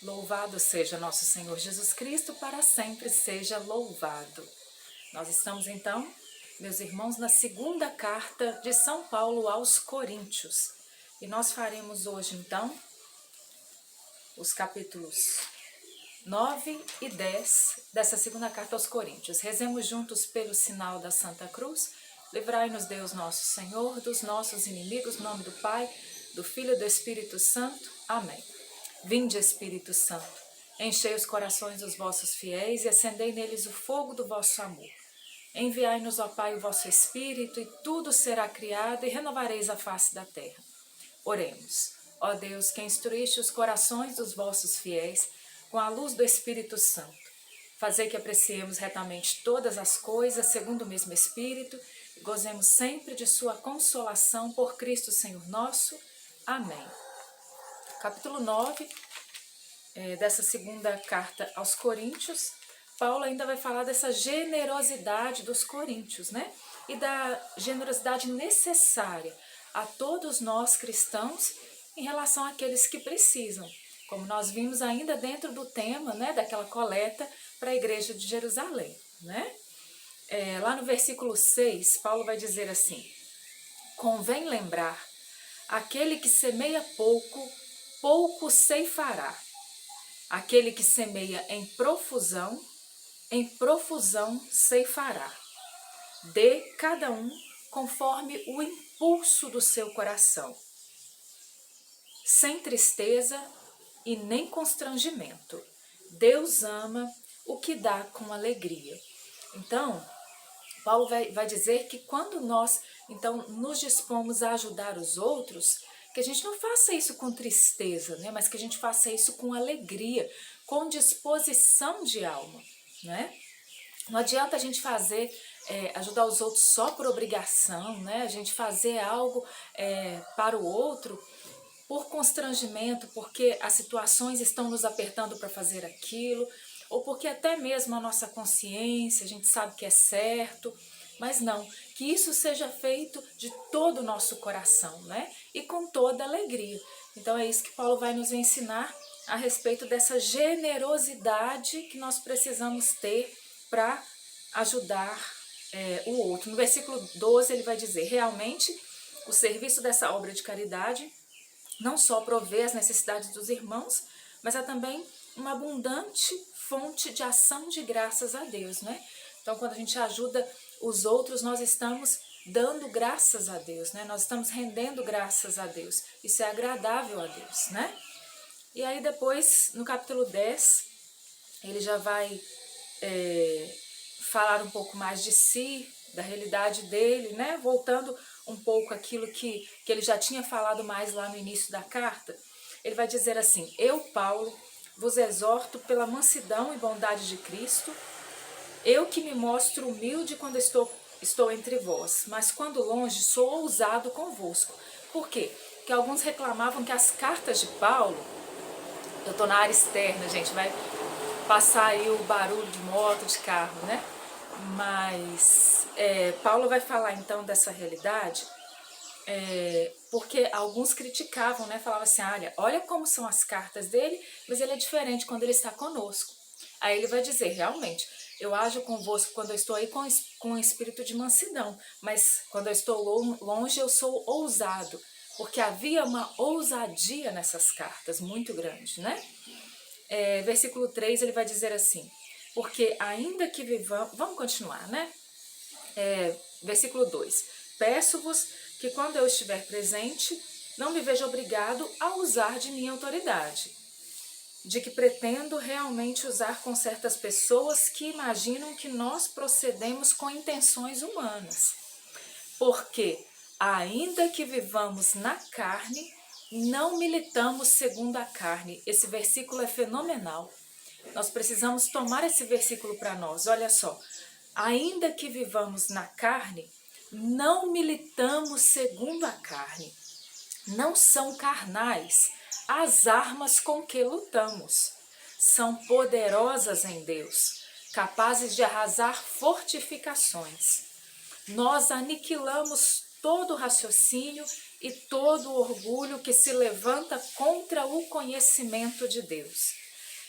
Louvado seja nosso Senhor Jesus Cristo, para sempre seja louvado. Nós estamos então, meus irmãos, na segunda carta de São Paulo aos Coríntios. E nós faremos hoje então os capítulos 9 e 10 dessa segunda carta aos Coríntios. Rezemos juntos pelo sinal da Santa Cruz. Livrai-nos Deus nosso Senhor dos nossos inimigos, em nome do Pai, do Filho e do Espírito Santo. Amém. Vinde, Espírito Santo, enchei os corações dos vossos fiéis e acendei neles o fogo do vosso amor. Enviai-nos, ó Pai, o vosso Espírito, e tudo será criado, e renovareis a face da terra. Oremos. Ó Deus, que instruíste os corações dos vossos fiéis com a luz do Espírito Santo, fazei que apreciemos retamente todas as coisas segundo o mesmo Espírito e gozemos sempre de sua consolação por Cristo Senhor nosso. Amém. Capítulo 9 dessa segunda carta aos Coríntios, Paulo ainda vai falar dessa generosidade dos coríntios, né? E da generosidade necessária a todos nós cristãos em relação àqueles que precisam. Como nós vimos ainda dentro do tema, né, daquela coleta para a igreja de Jerusalém, né? Lá no versículo 6, Paulo vai dizer assim: convém lembrar, aquele que semeia pouco, pouco ceifará. Aquele que semeia em profusão ceifará. Dê cada um conforme o impulso do seu coração, sem tristeza e nem constrangimento. Deus ama o que dá com alegria. Então, Paulo vai dizer que quando nós então nos dispomos a ajudar os outros, que a gente não faça isso com tristeza, né? Mas que a gente faça isso com alegria, com disposição de alma, né? Não adianta a gente fazer, ajudar os outros só por obrigação, né? A gente fazer algo para o outro por constrangimento, porque as situações estão nos apertando para fazer aquilo, ou porque até mesmo a nossa consciência, a gente sabe que é certo, mas não, que isso seja feito de todo o nosso coração, né? E com toda alegria. Então é isso que Paulo vai nos ensinar a respeito dessa generosidade que nós precisamos ter para ajudar o outro. No versículo 12 ele vai dizer: realmente o serviço dessa obra de caridade não só provê as necessidades dos irmãos, mas é também uma abundante fonte de ação de graças a Deus, né? Então, quando a gente ajuda os outros, nós estamos dando graças a Deus, né? Nós estamos rendendo graças a Deus. Isso é agradável a Deus, né? E aí depois, no capítulo 10, ele já vai falar um pouco mais de si, da realidade dele, né? Voltando um pouco aquilo que ele já tinha falado mais lá no início da carta. Ele vai dizer assim: eu, Paulo, vos exorto pela mansidão e bondade de Cristo, eu que me mostro humilde quando estou entre vós, mas quando longe sou ousado convosco. Por quê? Porque alguns reclamavam que as cartas de Paulo, eu estou na área externa, gente, vai passar aí o barulho de moto, de carro, né? Mas Paulo vai falar então dessa realidade, porque alguns criticavam, né? Falavam assim: olha como são as cartas dele, mas ele é diferente quando ele está conosco. Aí ele vai dizer: realmente, eu ajo convosco quando eu estou aí com um espírito de mansidão, mas quando eu estou longe eu sou ousado, porque havia uma ousadia nessas cartas muito grande, né? Versículo 3 ele vai dizer assim: porque ainda que vivamos... Vamos continuar, né? Versículo 2: peço-vos que quando eu estiver presente, não me veja obrigado a usar de minha autoridade, de que pretendo realmente usar com certas pessoas que imaginam que nós procedemos com intenções humanas. Porque, ainda que vivamos na carne, não militamos segundo a carne. Esse versículo é fenomenal. Nós precisamos tomar esse versículo para nós. Olha só: ainda que vivamos na carne, não militamos segundo a carne. Não são carnais as armas com que lutamos. São poderosas em Deus, capazes de arrasar fortificações. Nós aniquilamos todo raciocínio e todo orgulho que se levanta contra o conhecimento de Deus.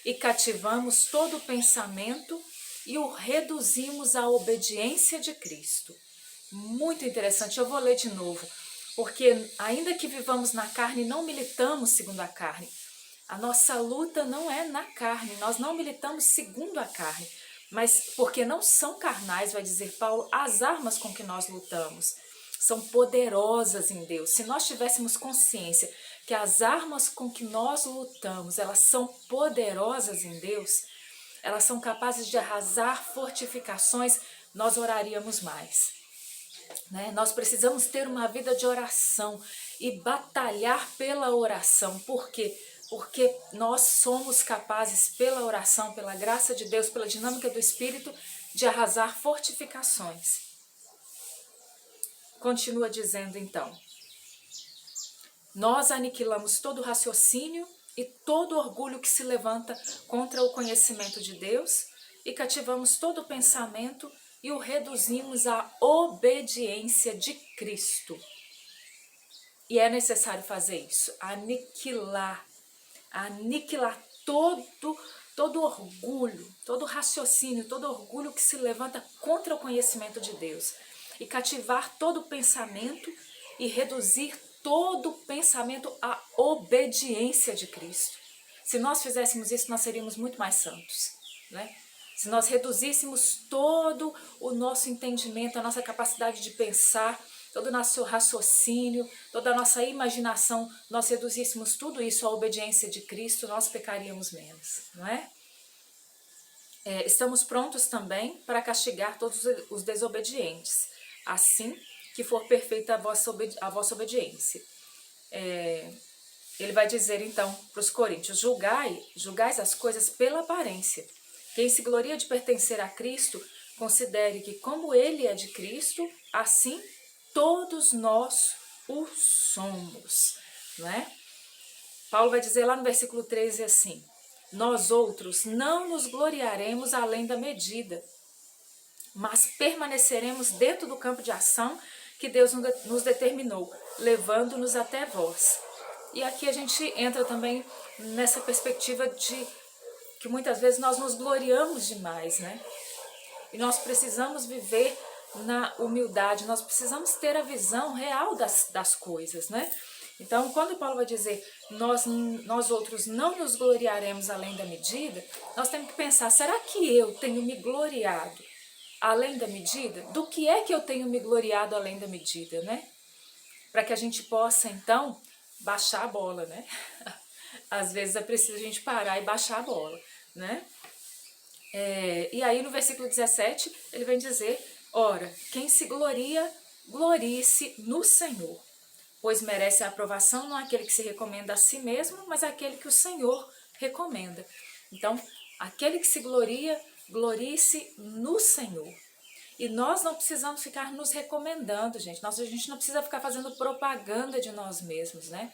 e cativamos todo pensamento e o reduzimos à obediência de Cristo. Muito interessante, eu vou ler de novo, porque ainda que vivamos na carne, não militamos segundo a carne. A nossa luta não é na carne, nós não militamos segundo a carne, mas porque não são carnais, vai dizer Paulo, as armas com que nós lutamos são poderosas em Deus. Se nós tivéssemos consciência que as armas com que nós lutamos, elas são poderosas em Deus, elas são capazes de arrasar fortificações, nós oraríamos mais. Né? Nós precisamos ter uma vida de oração e batalhar pela oração. Por quê? Porque nós somos capazes, pela oração, pela graça de Deus, pela dinâmica do Espírito, de arrasar fortificações. Continua dizendo então: nós aniquilamos todo raciocínio e todo orgulho que se levanta contra o conhecimento de Deus e cativamos todo pensamento e o reduzimos à obediência de Cristo. E é necessário fazer isso, aniquilar todo orgulho, todo raciocínio, todo orgulho que se levanta contra o conhecimento de Deus e cativar todo pensamento e reduzir todo pensamento à obediência de Cristo. Se nós fizéssemos isso, nós seríamos muito mais santos, né? Se nós reduzíssemos todo o nosso entendimento, a nossa capacidade de pensar, todo o nosso raciocínio, toda a nossa imaginação, nós reduzíssemos tudo isso à obediência de Cristo, nós pecaríamos menos, não é? Estamos prontos também para castigar todos os desobedientes, assim que for perfeita a vossa obediência. Ele vai dizer então para os coríntios: julgais as coisas pela aparência. Quem se gloria de pertencer a Cristo, considere que como ele é de Cristo, assim todos nós o somos, né? Paulo vai dizer lá no versículo 13 assim: nós outros não nos gloriaremos além da medida, mas permaneceremos dentro do campo de ação que Deus nos determinou, levando-nos até vós. E aqui a gente entra também nessa perspectiva de que muitas vezes nós nos gloriamos demais, né? E nós precisamos viver na humildade, nós precisamos ter a visão real das coisas, né? Então, quando Paulo vai dizer, nós outros não nos gloriaremos além da medida, nós temos que pensar, será que eu tenho me gloriado além da medida? Do que é que eu tenho me gloriado além da medida, né? Para que a gente possa, então, baixar a bola, né? Às vezes é preciso a gente parar e baixar a bola, né? E aí no versículo 17 ele vem dizer: ora, quem se gloria, glorie-se no Senhor, pois merece a aprovação não aquele que se recomenda a si mesmo, mas aquele que o Senhor recomenda. Então, aquele que se gloria, glorie-se no Senhor. E nós não precisamos ficar nos recomendando, gente. A gente não precisa ficar fazendo propaganda de nós mesmos, né?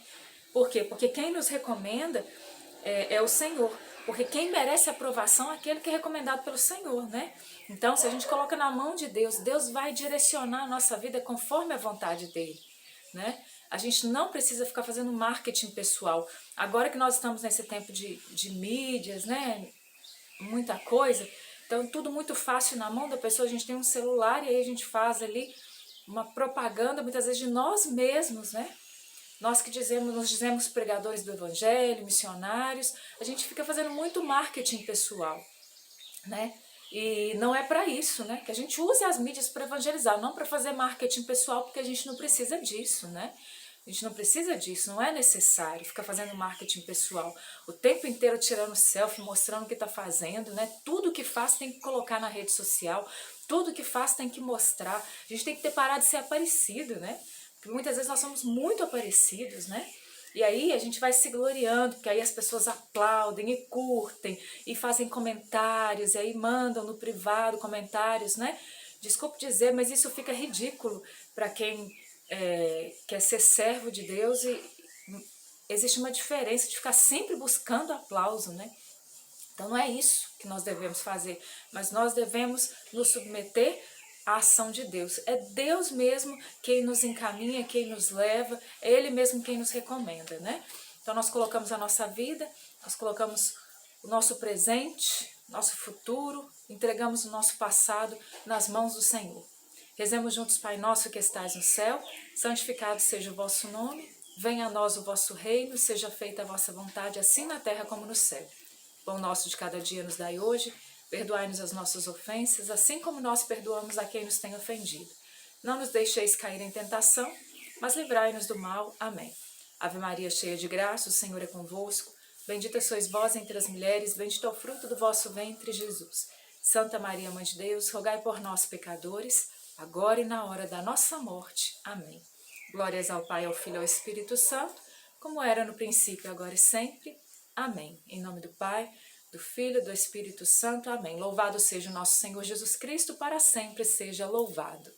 Por quê? Porque quem nos recomenda é o Senhor. Porque quem merece aprovação é aquele que é recomendado pelo Senhor, né? Então, se a gente coloca na mão de Deus, Deus vai direcionar a nossa vida conforme a vontade dele, né? A gente não precisa ficar fazendo marketing pessoal. Agora que nós estamos nesse tempo de mídias, né? Muita coisa. Então, tudo muito fácil na mão da pessoa. A gente tem um celular e aí a gente faz ali uma propaganda, muitas vezes, de nós mesmos, né? Nós que nos dizemos pregadores do evangelho, missionários, a gente fica fazendo muito marketing pessoal, né? E não é para isso, né? Que a gente use as mídias para evangelizar, não para fazer marketing pessoal, porque a gente não precisa disso, né? A gente não precisa disso, não é necessário ficar fazendo marketing pessoal. O tempo inteiro tirando selfie, mostrando o que está fazendo, né? Tudo que faz tem que colocar na rede social, tudo que faz tem que mostrar. A gente tem que ter parado de ser aparecido, né? Porque muitas vezes nós somos muito aparecidos, né? E aí a gente vai se gloriando, porque aí as pessoas aplaudem e curtem e fazem comentários, e aí mandam no privado comentários, né? Desculpe dizer, mas isso fica ridículo para quem quer ser servo de Deus, e existe uma diferença de ficar sempre buscando aplauso, né? Então não é isso que nós devemos fazer, mas nós devemos nos submeter à ação de Deus. É Deus mesmo quem nos encaminha, quem nos leva, é Ele mesmo quem nos recomenda, né? Então nós colocamos a nossa vida, nós colocamos o nosso presente, nosso futuro, entregamos o nosso passado nas mãos do Senhor. Rezemos juntos, Pai nosso que estais no céu, santificado seja o vosso nome, venha a nós o vosso reino, seja feita a vossa vontade, assim na terra como no céu. Pão nosso de cada dia nos dai hoje, perdoai-nos as nossas ofensas, assim como nós perdoamos a quem nos tem ofendido. Não nos deixeis cair em tentação, mas livrai-nos do mal. Amém. Ave Maria, cheia de graça, o Senhor é convosco. Bendita sois vós entre as mulheres, bendito é o fruto do vosso ventre, Jesus. Santa Maria, Mãe de Deus, rogai por nós, pecadores, agora e na hora da nossa morte. Amém. Glórias ao Pai, ao Filho e ao Espírito Santo, como era no princípio, agora e sempre. Amém. Em nome do Pai, do Filho e do Espírito Santo. Amém. Louvado seja o nosso Senhor Jesus Cristo, para sempre seja louvado.